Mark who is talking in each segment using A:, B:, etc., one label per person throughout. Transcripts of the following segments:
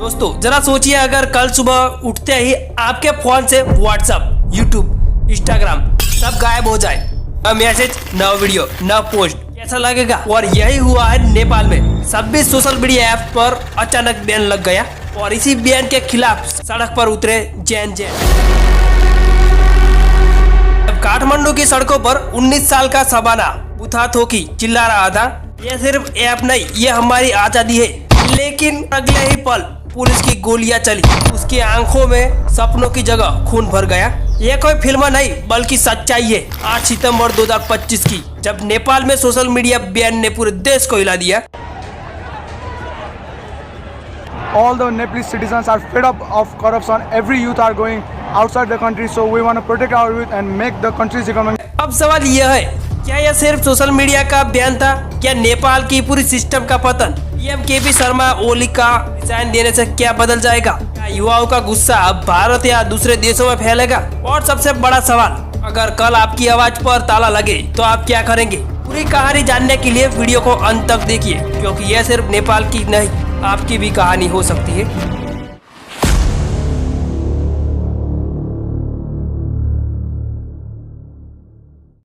A: दोस्तों जरा सोचिए, अगर कल सुबह उठते ही आपके फोन से व्हाट्सएप, यूट्यूब, इंस्टाग्राम सब गायब हो जाए, न मैसेज, न वीडियो, न पोस्ट, कैसा लगेगा? और यही हुआ है नेपाल में। 26 सोशल मीडिया ऐप पर अचानक बैन लग गया और इसी बैन के खिलाफ सड़क पर उतरे जैन। काठमांडू की सड़कों पर 19 साल का शबाना बुथाथोकी चिल्ला रहा था, ये सिर्फ ऐप नहीं, ये हमारी आजादी है। लेकिन अगले ही पल पुलिस की गोलियां चली, उसकी आंखों में सपनों की जगह खून भर गया। ये कोई फिल्म नहीं बल्कि सच्चाई है 8 सितंबर 2025 की, जब नेपाल में सोशल मीडिया बैन ने पूरे देश को हिला दिया।
B: All the Nepalese citizens are fed up of corruption. Every youth are going outside the country, so we want to protect our youth and make the country's economy.
A: अब सवाल यह है, क्या यह सिर्फ सोशल मीडिया का बैन था? क्या नेपाल की पूरी सिस्टम का पतन पीएम केपी शर्मा ओली का रिजाइन देने से क्या बदल जाएगा? क्या युवाओं का गुस्सा अब भारत या दूसरे देशों में फैलेगा? और सबसे बड़ा सवाल, अगर कल आपकी आवाज पर ताला लगे तो आप क्या करेंगे? पूरी कहानी जानने के लिए वीडियो को अंत तक देखिए, क्योंकि यह सिर्फ नेपाल की नहीं, आपकी भी कहानी हो सकती है।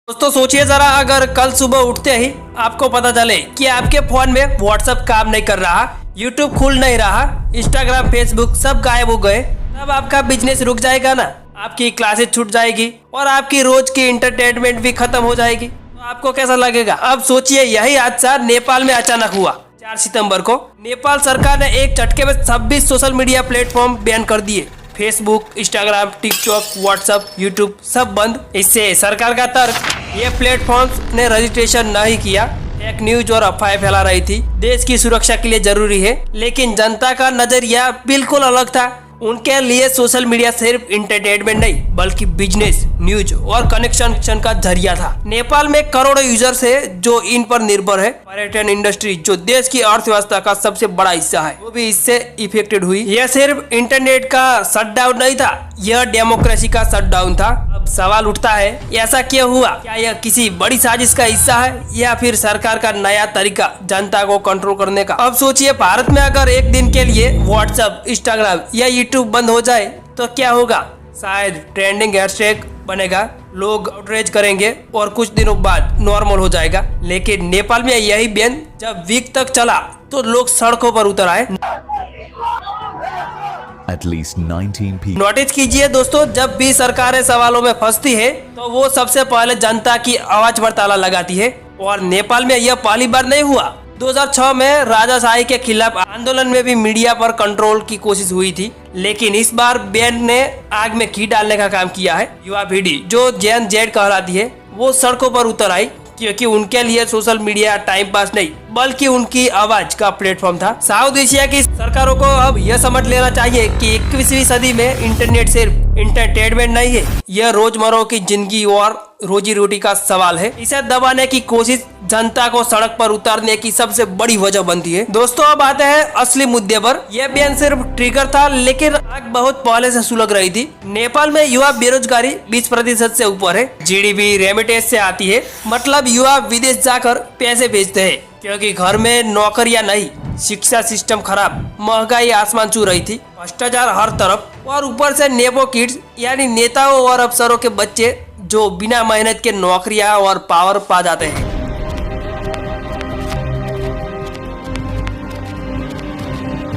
A: दोस्तों सोचिए जरा, अगर कल सुबह उठते ही आपको पता चले कि आपके फोन में व्हाट्सएप काम नहीं कर रहा, यूट्यूब खुल नहीं रहा, इंस्टाग्राम, फेसबुक सब गायब हो गए, तब आपका बिजनेस रुक जाएगा ना, आपकी क्लासेस छूट जाएगी और आपकी रोज की एंटरटेनमेंट भी खत्म हो जाएगी। तो आपको कैसा लगेगा? अब सोचिए, यही हादसा नेपाल में अचानक हुआ 4 सितंबर को। नेपाल सरकार ने एक झटके में 26 सोशल मीडिया प्लेटफॉर्म बैन कर दिए। Facebook, Instagram, TikTok, WhatsApp, YouTube सब बंद। इससे सरकार का तर्क, ये प्लेटफॉर्म्स ने रजिस्ट्रेशन नहीं किया, फेक न्यूज और अफवाहें फैला रही थी, देश की सुरक्षा के लिए जरूरी है। लेकिन जनता का नजरिया बिल्कुल अलग था। उनके लिए सोशल मीडिया सिर्फ इंटरटेनमेंट नहीं बल्कि बिजनेस, न्यूज और कनेक्शन का जरिया था। नेपाल में करोड़ों यूजर्स है जो इन पर निर्भर है। पर्यटन इंडस्ट्री जो देश की अर्थव्यवस्था का सबसे बड़ा हिस्सा है, वो भी इससे इफेक्टेड हुई। यह सिर्फ इंटरनेट का शटडाउन नहीं था, यह डेमोक्रेसी का शटडाउन था। अब सवाल उठता है, ऐसा क्यों हुआ? क्या यह किसी बड़ी साजिश का हिस्सा है या फिर सरकार का नया तरीका जनता को कंट्रोल करने का? अब सोचिए, भारत में अगर एक दिन के लिए व्हाट्सएप, इंस्टाग्राम या यूट्यूब बंद हो जाए तो क्या होगा? शायद ट्रेंडिंग हैशटैग बनेगा, लोग आउटरीच करेंगे और कुछ दिनों बाद नॉर्मल हो जाएगा। लेकिन नेपाल में यही बैन जब वीक तक चला तो लोग सड़कों पर उतर आए।
C: At least 19 people.
A: नोटिस कीजिए दोस्तों, जब भी सरकारें सवालों में फंसती है तो वो सबसे पहले जनता की आवाज पर ताला लगाती है। और नेपाल में यह पहली बार नहीं हुआ। 2006 में राजाशाही के खिलाफ आंदोलन में भी मीडिया पर कंट्रोल की कोशिश हुई थी, लेकिन इस बार बैन ने आग में घी डालने का काम किया है। युवा पीढ़ी जो जेन जेड कहलाती है, वो सड़कों पर उतर आई, क्योंकि उनके लिए सोशल मीडिया टाइम पास नहीं बल्कि उनकी आवाज का प्लेटफॉर्म था। साउथ एशिया की सरकारों को अब यह समझ लेना चाहिए कि 21वीं सदी में इंटरनेट सिर्फ इंटरटेनमेंट नहीं है, यह रोजमर्रा की जिंदगी और रोजी रोटी का सवाल है। इसे दबाने की कोशिश जनता को सड़क पर उतारने की सबसे बड़ी वजह बनती है। दोस्तों अब आते हैं असली मुद्दे पर। यह बैन सिर्फ ट्रिगर था, लेकिन आग बहुत पहले से सुलग रही थी। नेपाल में युवा बेरोजगारी 20% से ऊपर है। जीडीपी रेमिटेंस से आती है, मतलब युवा विदेश जाकर पैसे भेजते हैं, क्योंकि घर में नौकरियां नहीं, शिक्षा सिस्टम खराब, महंगाई आसमान छू रही थी, भ्रष्टाचार हर तरफ, और ऊपर से नेपो किड्स यानी नेताओं और अफसरों के बच्चे जो बिना मेहनत के नौकरियां और पावर पा जाते हैं।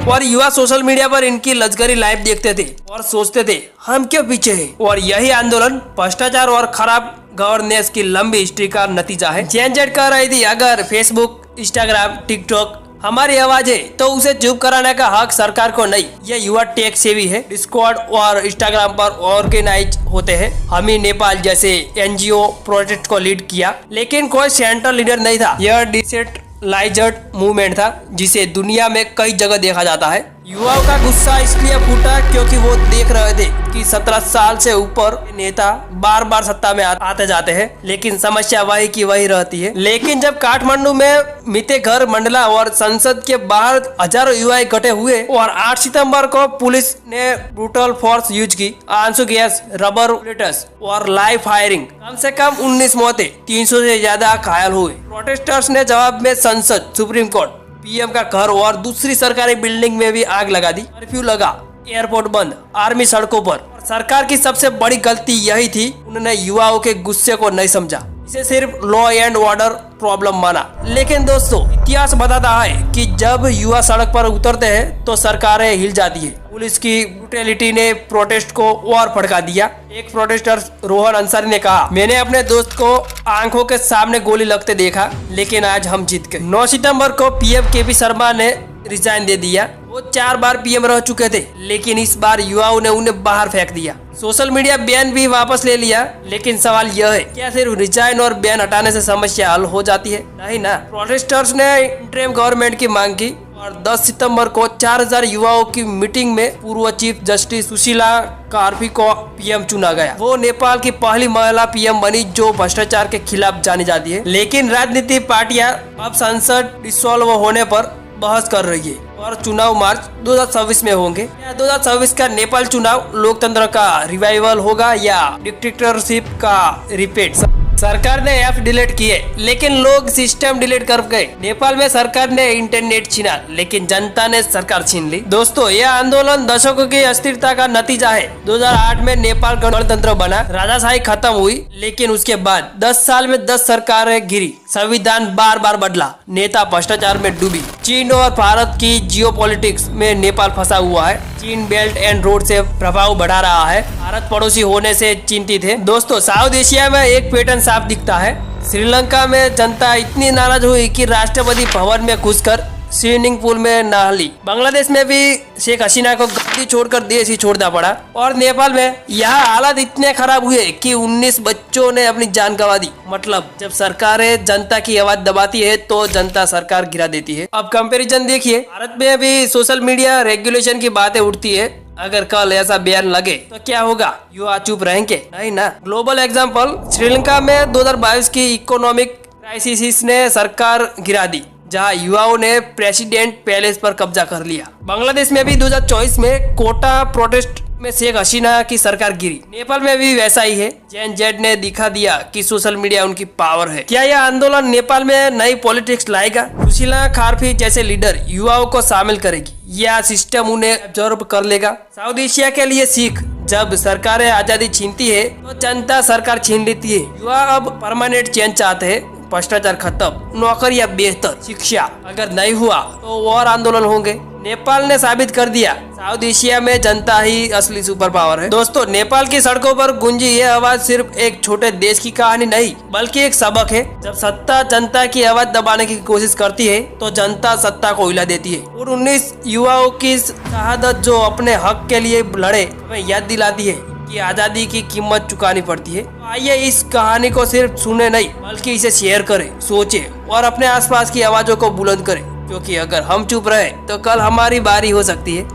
A: और युवा सोशल मीडिया पर इनकी लग्जरी लाइफ देखते थे और सोचते थे हम क्यों पीछे हैं। और यही आंदोलन भ्रष्टाचार और खराब गवर्नेंस की लंबी हिस्ट्री का नतीजा है। जेन जेड कह रही थी, अगर फेसबुक, इंस्टाग्राम, टिकटॉक हमारी आवाज है तो उसे चुप कराने का हक सरकार को नहीं। यह युवा टेक सेवी है, डिस्कॉर्ड और इंस्टाग्राम पर ऑर्गेनाइज होते हैं। हम ही नेपाल जैसे एनजीओ प्रोजेक्ट को लीड किया, लेकिन कोई सेंट्रल लीडर नहीं था। यह डिसेंट्रलाइज्ड मूवमेंट था जिसे दुनिया में कई जगह देखा जाता है। युवाओं का गुस्सा इसलिए फूटा क्योंकि वो देख रहे थे कि 17 साल से ऊपर नेता बार बार सत्ता में आते जाते हैं, लेकिन समस्या वही की वही रहती है। लेकिन जब काठमांडू में मितेघर, मंडला और संसद के बाहर हजारों युवा इकट्ठे हुए और 8 सितंबर को पुलिस ने ब्रूटल फोर्स यूज की, आंसू गैस, रबर बुलेट्स और लाइव फायरिंग, कम से कम 19 मौतें, 300 से ज्यादा घायल हुए। प्रोटेस्टर्स ने जवाब में संसद, सुप्रीम कोर्ट पीएम का घर और दूसरी सरकारी बिल्डिंग में भी आग लगा दी। कर्फ्यू लगा, एयरपोर्ट बंद, आर्मी सड़कों पर। सरकार की सबसे बड़ी गलती यही थी, उन्होंने युवाओं के गुस्से को नहीं समझा, इसे सिर्फ लॉ एंड ऑर्डर प्रॉब्लम माना। लेकिन दोस्तों, इतिहास बताता है कि जब युवा सड़क पर उतरते हैं तो सरकारें हिल जाती है। पुलिस की ब्रूटैलिटी ने प्रोटेस्ट को और भड़का दिया। एक प्रोटेस्टर रोहन अंसारी ने कहा, मैंने अपने दोस्त को आंखों के सामने गोली लगते देखा, लेकिन आज हम जीत गए। 9 सितंबर को पीएम केपी शर्मा ने रिजाइन दे दिया। वो 4 बार पीएम रह चुके थे, लेकिन इस बार युवाओं ने उन्हें बाहर फेंक दिया। सोशल मीडिया बैन भी वापस ले लिया, लेकिन सवाल यह है, क्या सिर्फ रिजाइन और बैन हटाने से समस्या हल हो जाती है? नहीं ना। प्रोटेस्टर्स ने इंटरिम गवर्नमेंट की मांग की और 10 सितंबर को 4000 युवाओं की मीटिंग में पूर्व चीफ जस्टिस सुशीला कार्फी को पीएम चुना गया। वो नेपाल की पहली महिला पीएम बनी जो भ्रष्टाचार के खिलाफ जानी जाती है। लेकिन राजनीतिक पार्टियां अब संसद डिसॉल्व होने पर बहस कर रही है और चुनाव मार्च 2026 में होंगे। क्या 2026 का नेपाल चुनाव लोकतंत्र का रिवाइवल होगा या डिक्टेटरशिप का रिपीट? सरकार ने ऐप डिलीट किए, लेकिन लोग सिस्टम डिलीट कर गए। नेपाल में सरकार ने इंटरनेट छीना, लेकिन जनता ने सरकार छीन ली। दोस्तों, यह आंदोलन दशकों की अस्थिरता का नतीजा है। 2008 में नेपाल गणतंत्र बना, राजाशाही खत्म हुई, लेकिन उसके बाद 10 साल में 10 सरकारें गिरी, संविधान बार बार बदला, नेता भ्रष्टाचार में डूबी। चीन और भारत की जियोपॉलिटिक्स में नेपाल फंसा हुआ है। चीन बेल्ट एंड रोड से प्रभाव बढ़ा रहा है, भारत पड़ोसी होने से चिंतित है। दोस्तों, साउथ एशिया में एक पैटर्न साफ दिखता है। श्रीलंका में जनता इतनी नाराज हुई कि राष्ट्रपति भवन में घुसकर स्विमिंग पूल में नहा ली। बांग्लादेश में भी शेख हसीना को गद्दी छोड़कर देश ही छोड़ना पड़ा। और नेपाल में यहाँ हालात इतने खराब हुए कि 19 बच्चों ने अपनी जान गंवा दी। मतलब, जब सरकारें जनता की आवाज दबाती है तो जनता सरकार गिरा देती है। अब कंपैरिजन देखिए, भारत में भी सोशल मीडिया रेगुलेशन की बातें उठती है। अगर कल ऐसा बैन लगे तो क्या होगा? युवा चुप रहेंगे? नहीं ना। ग्लोबल एग्जाम्पल, श्रीलंका में 2022 की इकोनॉमिक क्राइसिस ने सरकार गिरा दी, जहां युवाओं ने प्रेसिडेंट पैलेस पर कब्जा कर लिया। बांग्लादेश में भी 2024 में कोटा प्रोटेस्ट में शेख हसीना की सरकार गिरी। नेपाल में भी वैसा ही है। जेन जेड ने दिखा दिया कि सोशल मीडिया उनकी पावर है। क्या यह आंदोलन नेपाल में नई पॉलिटिक्स लाएगा? सुशीला कार्फी जैसे लीडर युवाओं को शामिल करेगी या सिस्टम उन्हें एब्जॉर्ब कर लेगा? साउथ एशिया के लिए सीख, जब सरकारें आजादी छीनती है तो जनता सरकार छीन लेती है। युवा अब परमानेंट चेंज चाहते हैं, भ्रष्टाचार खत्म, नौकरियां बेहतर, शिक्षा। अगर नहीं हुआ तो और आंदोलन होंगे। नेपाल ने साबित कर दिया, साउथ एशिया में जनता ही असली सुपर पावर है। दोस्तों, नेपाल की सड़कों पर गूंजी ये आवाज सिर्फ एक छोटे देश की कहानी नहीं, बल्कि एक सबक है। जब सत्ता जनता की आवाज दबाने की कोशिश करती है तो जनता सत्ता को हिला देती है। और 19 युवाओं की शहादत जो अपने हक के लिए लड़े, हमें याद दिलाती है कि आजादी की कीमत चुकानी पड़ती है। आइए इस कहानी को सिर्फ सुने नहीं, बल्कि इसे शेयर करें, सोचें और अपने आसपास की आवाजों को बुलंद करें, क्योंकि अगर हम चुप रहे तो कल हमारी बारी हो सकती है।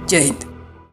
A: जय हिंद।